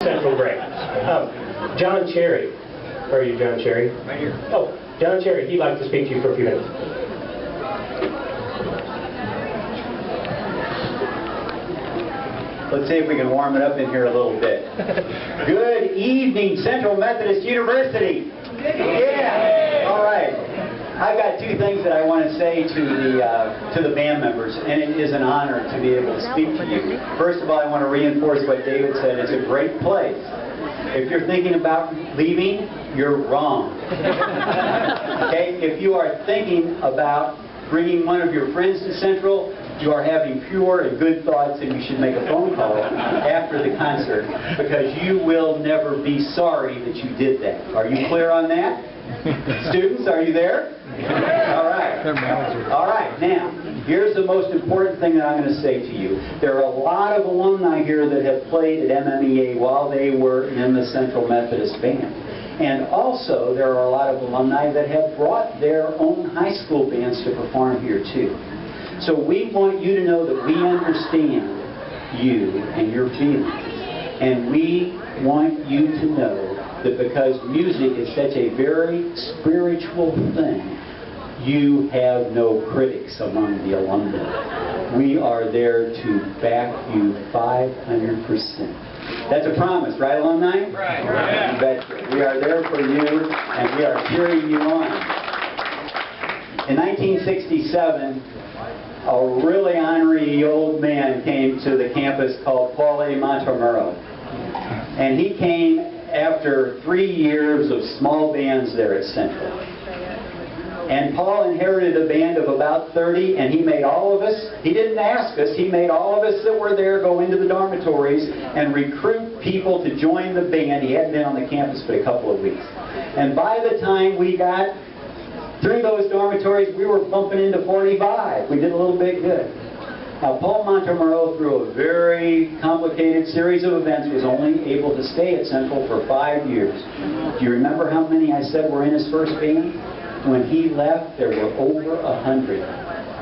Central break. John Cheary. Where are you, John Cheary? Right here. Oh, John Cheary, he'd like to speak to you for a few minutes. Let's see if we can warm it up in here a little bit. Good evening, Central Methodist University. Yeah. All right. I've got two things that I want to say to the band members, and it is an honor to be able to speak to you. First of all, I want to reinforce what David said. It's a great place. If you're thinking about leaving, you're wrong. Okay? If you are thinking about bringing one of your friends to Central, you are having pure and good thoughts, and you should make a phone call after the concert, because you will never be sorry that you did that. Are you clear on that? Students, are you there? All right. All right. Now, here's the most important thing that I'm going to say to you. There are a lot of alumni here that have played at MMEA while they were in the Central Methodist Band. And also, there are a lot of alumni that have brought their own high school bands to perform here, too. So we want you to know that we understand you and your feelings. And we want you to know that because music is such a very spiritual thing, you have no critics among the alumni. We are there to back you 500%. That's a promise, right, alumni? Right. You betcha. We are there for you, and we are cheering you on. In 1967, a really ornery old man came to the campus called Paul A. Montemurro. And he came after 3 years of small bands there at Central. And Paul inherited a band of about 30, and he made all of us, he didn't ask us, he made all of us that were there go into the dormitories and recruit people to join the band. He hadn't been on the campus but a couple of weeks. And by the time we got through those dormitories, we were bumping into 45. We did a little bit good. Now, Paul Montemurro, through a very complicated series of events, was only able to stay at Central for 5 years. Do you remember how many I said were in his first band? When he left, there were over 100.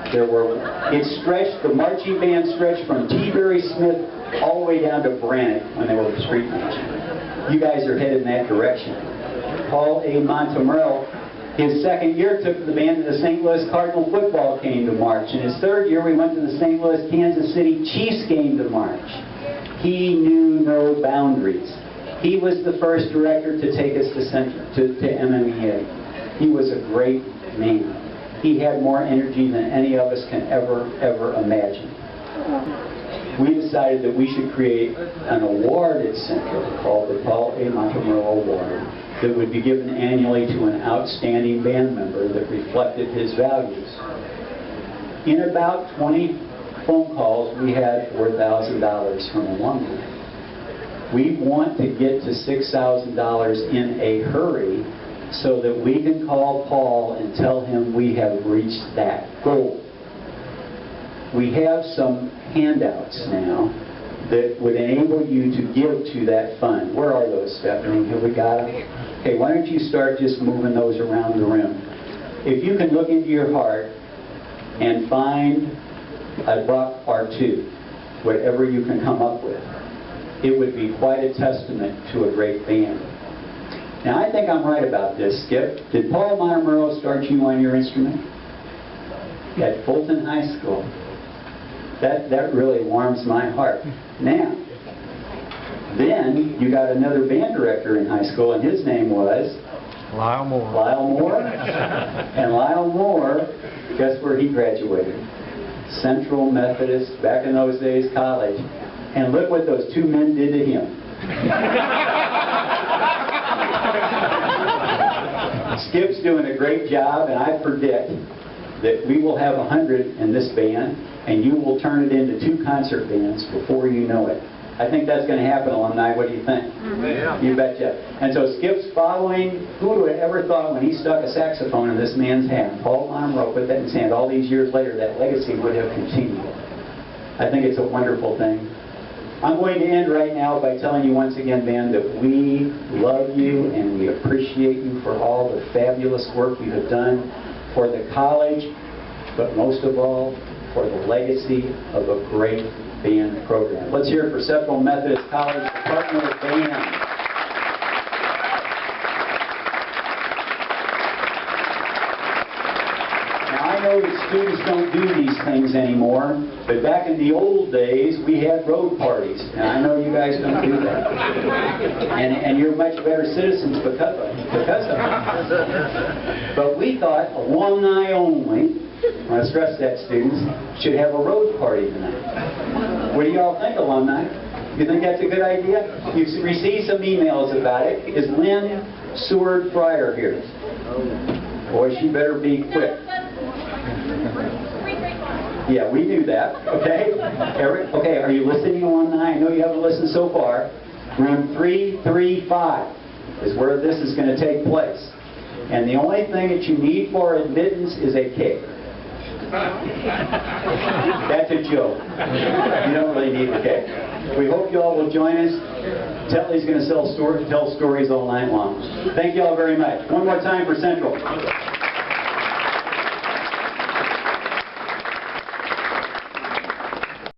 It stretched, the marching band stretched from T. Berry Smith all the way down to Brannick when they were street marching. You guys are headed in that direction. Paul A. Montemurro, his second year, took the band to the St. Louis Cardinal football game to march. In his third year, we went to the St. Louis Kansas City Chiefs game to march. He knew no boundaries. He was the first director to take us to MMEA. He was a great man. He had more energy than any of us can ever imagine. We decided that we should create an award at Central called the Paul A. Montemurro Award that would be given annually to an outstanding band member that reflected his values. In about 20 phone calls, we had $4,000 from alumni. We want to get to $6,000 in a hurry so that we can call Paul and tell him we have reached that goal. We have some handouts now that would enable you to give to that fund. Where are those, Stephanie? Have we got them? Okay, why don't you start just moving those around the room. If you can look into your heart and find a buck or two, whatever you can come up with, it would be quite a testament to a great band. Now, I think I'm right about this, Skip. Did Paul Montemurro start you on your instrument? At Fulton High School. That really warms my heart. Now, then you got another band director in high school, and his name was? Lyle Moore. Lyle Moore. And Lyle Moore, guess where he graduated? Central Methodist, back in those days, college. And look what those two men did to him. Skip's doing a great job, and I predict that we will have 100 in this band, and you will turn it into 2 concert bands before you know it. I think that's going to happen, alumni. What do you think? Yeah. You betcha. And so Skip's following, who would have ever thought when he stuck a saxophone in this man's hand, Paul Montemurro put that in his hand, all these years later, that legacy would have continued. I think it's a wonderful thing. I'm going to end right now by telling you once again, band, that we love you and we appreciate you for all the fabulous work you have done for the college, but most of all, for the legacy of a great band program. Let's hear it for Central Methodist College Department of Band. I know that students don't do these things anymore, but back in the old days, we had road parties, and I know you guys don't do that. And you're much better citizens because of it. But we thought alumni only, I stress that, students, should have a road party tonight. What do you all think, alumni? You think that's a good idea? You've received some emails about it. Is Lynn Seward Fryer here? Boy, she better be quick. Yeah, we knew that. Okay? Okay, are you listening, alumni? I know you haven't listened so far. Room 335 is where this is going to take place. And the only thing that you need for admittance is a cake. That's a joke. You don't really need a cake. We hope you all will join us. Telly's going to tell stories all night long. Thank you all very much. One more time for Central.